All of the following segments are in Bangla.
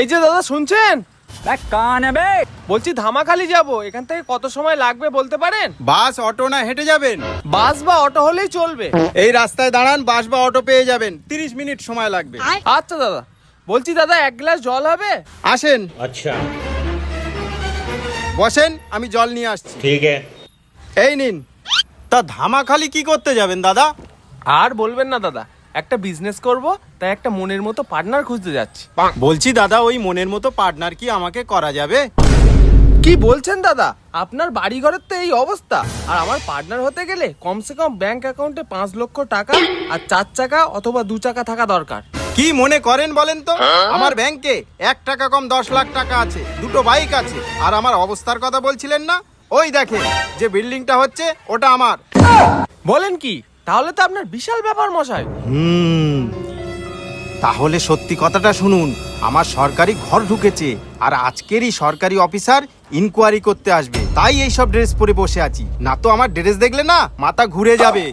এই যে দাদা শুনছেন, কান বে বলছি ধামাখালি যাব, এখান থেকে কত সময় লাগবে বলতে পারেন? বাস অটো না হেঁটে যাবেন? বাস বা অটো হলেই চলবে। এই রাস্তায় দাঁড়ান, বাস বা অটো পেয়ে যাবেন, 30 মিনিট সময় লাগবে। আচ্ছা দাদা, বলছি দাদা এক গ্লাস জল হবে? আসেন, अच्छा বসেন, আমি জল নিয়ে আসছি। ठीक है। এই নিন। তা ধামাখালি কি করতে যাবেন দাদা? আর বলবেন না দাদা, একটা বিজনেস করব, তাই একটা মনের মতো পার্টনার খুঁজতে যাচ্ছি। বলছি দাদা, ওই মনের মতো পার্টনার কি আমাকে করা যাবে? কি বলছেন দাদা, আপনার বাড়ি ঘরের তো এই অবস্থা, আর আমার পার্টনার হতে গেলে কমসে কম ব্যাংক অ্যাকাউন্টে 5 লক্ষ টাকা আর 4 চাকা অথবা 2 চাকা থাকা দরকার। কি মনে করেন বলেন তো? আমার ব্যাংকে 1 টাকা কম 10 লাখ টাকা আছে, 2টো বাইক আছে, আর আমার অবস্থার কথা বলছিলেন না? ওই দেখেন, যে বিল্ডিংটা হচ্ছে ওটা আমার। বলেন কি, তাহলে তো আপনার বিশাল ব্যাপার মশাই। তাহলে সত্যি কথাটা শুনুন, আমার সরকারি ঘর ঢুকেছে, আর আজকেরই সরকারি অফিসার ইনকোয়ারি করতে আসবে, তাই এইসব ড্রেস পরে বসে আছি, না তো আমার ড্রেস দেখলে না মাথা ঘুরে যাবে।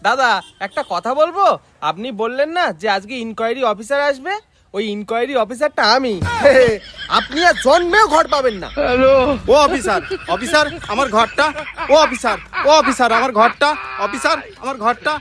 দাদা একটা কথা বলবো, আপনি বললেন না যে আজকে ইনকোয়ারি অফিসার আসবে, ওই ইনকোয়ারি অফিসারটা আমি। আপনি আর জন্মেও ঘর পাবেন না। ও অফিসার, অফিসার আমার ঘরটা, ও অফিসার, ও অফিসার আমার ঘরটা, অফিসার আমার ঘরটা।